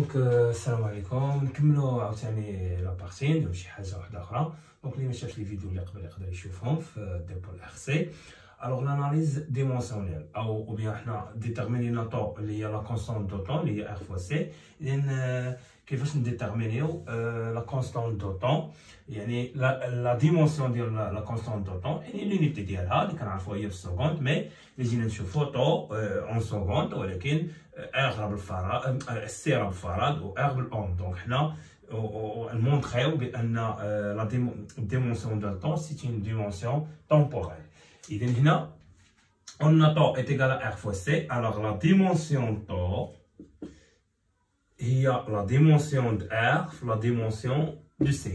دونك السلام عليكم. نكملوا عاوتاني لابارتي نديرو شي حاجه واحده اخرى. دونك اللي ما شافش لي فيديو اللي قبل يقدر يشوفهم في ديبول ار سي. الوغ لاناليز ديمونسيونيل او بيان حنا ديتيرمينينا طو اللي هي لا كونستانت دو طون اللي هي ار فوا سي. اذا كيفاش نديتيرمينيو لا كونستانت دو طون، يعني لا ديمونسيون ديال لا كونستانت دو طون، يعني لونيتي ديالها اللي كنعرفوها هي في السكوند، مي اللي جينا نشوفو طو اون سكوند، ولكن ار راه بالفراغ، سي راه بالفراغ و ار بالاون. دونك حنا نمونطخيو بان لا ديمونسيون ديال طون سي اون ديمونسيون temporelle. إذا هنا on a tau est égal à r fois c. Alors la dimension tau هي la dimension de r في la dimension de c.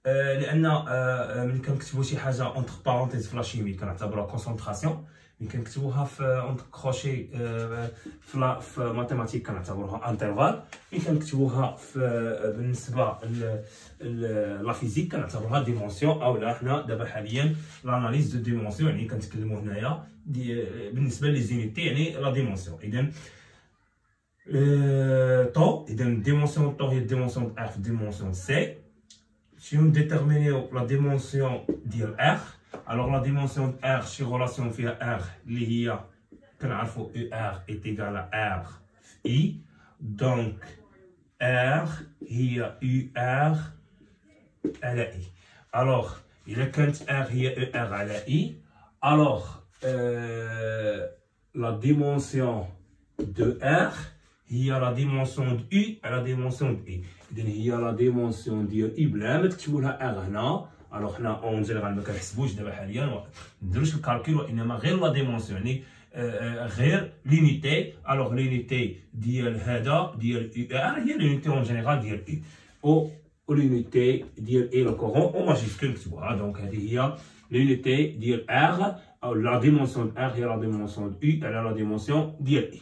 لأن ملي كنكتبو شي حاجة entre parenthèses في لا شيمي كنعتبروها كونسونطراسيون، ملي كنكتبوها في entre كروشي في ماتيماتيك كنعتبروها انترفال، ملي كنكتبوها بالنسبة لا فيزيك كنعتبروها ديمونسيون. أو لا حنا دابا حاليا لاناليز دو ديمونسيون، يعني كنتكلمو هنايا بالنسبة لي زينيتي يعني لا ديمونسيون. إذا طو، إذا ديمونسيون طو هي ديمونسيون ار في ديمونسيون سي. Si on détermine la dimension de R, alors la dimension de R, si relation fait R, ER est égal à R I, donc R, il y a UR à la I. Alors, il y a quand R, il y a ER à la I, alors la dimension de R, il y a la dimension de U à la dimension de I. إذن هي لا ديمونسيون ديال إي بلا ما تكتبوا لها ار هنا. الوغ حنا اون جينيرال ما كنحسبوش دابا حاليا، ما نديروش الكالكول، وانما غير لا ديمونسيون، يعني غير لونيتي. الوغ لونيتي ديال هذا ديال يو ار هي لونيتي اون جينيرال ديال اي، او لونيتي ديال اي لو كورون او ماجيسكول نكتبوها. دونك هذه هي لونيتي ديال ار، او لا ديمونسيون ار هي لا ديمونسيون دو اي على لا ديمونسيون ديال اي.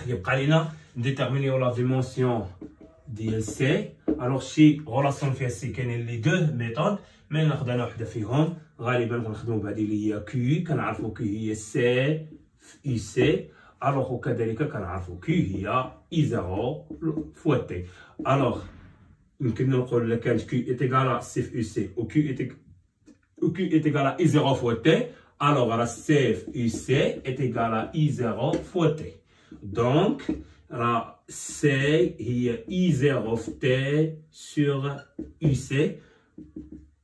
يبقى لينا نديتيرمينيو لا ديمونسيون ديال سي. الوغ شي غولاسيون فيها سي كاينين لي دو ميثود، مي ناخذ انا وحده فيهم. غالبا كنخدمو بهذه اللي هي كيو، كنعرفو كيو هي سي في اي سي. الوغ وكذلك كنعرفو كيو هي اي زيرو فوا تي. الوغ يمكن نقول لك كانت كيو ايتيغال سي في اي سي و كيو ايتيغال اي زيرو فوا تي. الوغ راه سي في اي سي ايتيغال اي زيرو فوا تي. دونك راه C هي I0 T sur UC.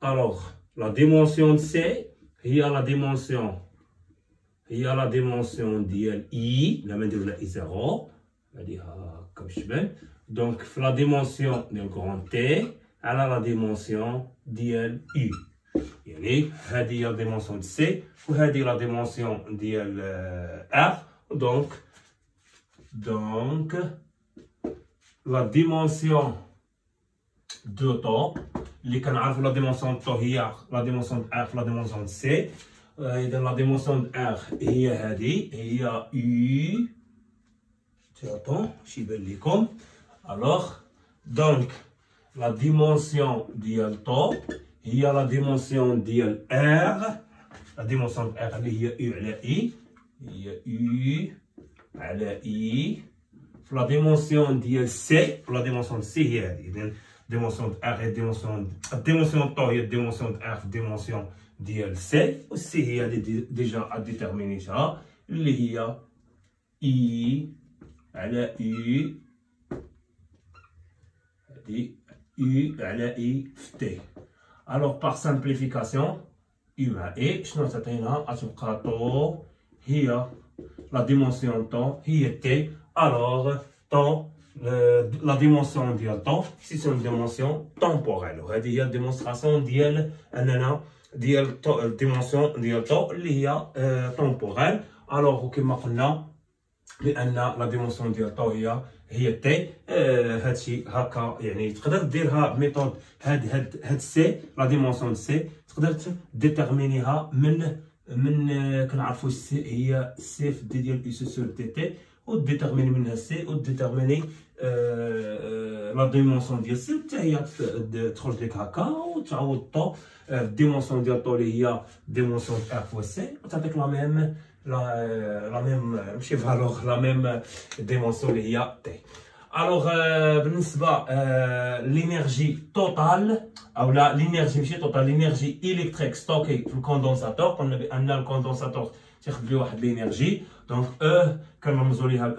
Alors, la dimension de C هي la dimension ديال I، لما نديرو لها I0 هادي هاكا باش تبان. دونك في la dimension ديال grand T على la dimension ديال U، يعني هادي هي la dimension de C وهادي la dimension ديال R. Donc la dimension de temps, اللي كنعرفوا la dimension de temps هي la dimension de R la dimension de C. إذا la dimension de R هي هذه، هي U. Attends, شي يبان لكم. Alors, donc la dimension ديال temps هي la dimension ديال R. La dimension de R اللي هي U على I، هي U على I. La dimension ديال سي، la dimension de C هي هذه. إذا dimension de R هي dimension de طو هي dimension de R في dimension ديال سي، و سي هي هذه ديجا ديتيرمينيتها اللي هي I على U، هذه U على I في T. Alors par simplification U مع E شنو تعطينا؟ غتبقى طو هي la dimension de temps هي T. Alors, temps, la dimension ديال temps, c'est une dimension temporelle. وهذه هي démonstration ديال أننا ديال dimension ديال temps اللي هي temporelle. Alors كما قلنا بأن la dimension ديال temps هي T. هادشي هكا يعني تقدر ديرها بميثود هاد سي، لا ديمونسيون د سي تقدر ديتيرمينيها من كنعرفو سي هي سي في دي ديال اس سور تي تي، وديتيرميني منها سي وديتيرميني لا ديمونسيون ديال سي، حتى هي تخرج لك هكا وتعوض طو الديمونسيون ديال طو اللي هي ديمونسيون ار فوا سي، وتعطيك لا ميم ماشي فالور لا ميم ديمونسيون اللي هي تي. الوغ بالنسبه لينيرجي توتال او لا لينيرجي ماشي توتال لينيرجي الكتريك ستوكي في الكوندونساتور. قلنا بان الكوندونساتور تياخذ له واحد لينيرجي دونك كنرمزوا ليها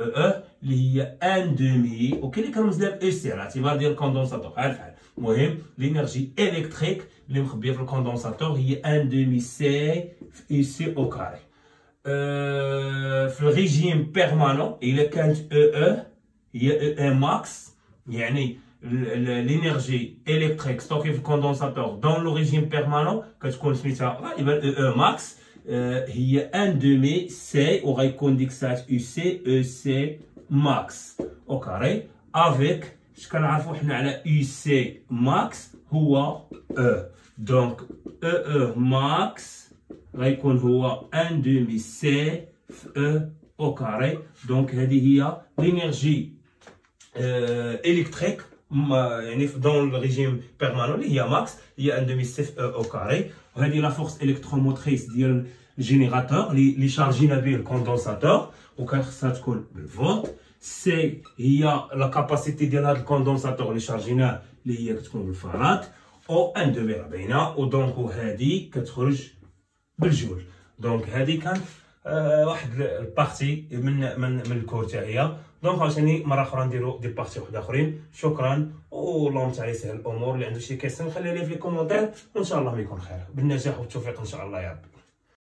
اللي هي ان دومي، وكاين اللي كنرمز لها اي سي على اعتبار ديال الكوندونساتور بحال بحال. المهم لينيرجي الكتريك اللي مخبيه في الكوندونساتور هي ان دومي سي في اي سي او كاري. في الريجيم بيرمانون الا كانت هي E max يعني l'Énergie électrique stockée في الكوندونساتور دون لو ريجيم بيرمانون كتكون سميتها غالبا E max هي ان دومي سي وغيكون ديك الساعه يو سي او سي ماكس او كاري افيك اش كنعرفوا حنا على يو سي ماكس هو دونك ماكس غيكون هو ان دومي سي في او كاري. دونك هذه هي لينيرجي الكتريك يعني دون الريجيم بيرمانون اللي هي ماكس هي ان دومي سي في او كاري. وهذه لا فورس الكتروموتريس ديال الجينيراتور اللي شارجينا به الكوندونساتور وكان خصها تكون بالفولت. سي هي لا كاباسيتي ديال هذا الكوندونساتور اللي شارجيناه اللي هي كتكون بالفارات او ان دومي ربعينه ودونك هذه كتخرج بالجول. دونك هذه كانت واحد البارتي من الكور تاعي. دونك عاوتاني مره اخرى نديرو دي بارتي واحد اخرين. شكرا والله تعالى يسهل الامور. اللي عنده شي كيسيون خليها لي في لي كومونتير وان شاء الله ما يكون خير. بالنجاح والتوفيق ان شاء الله يا رب.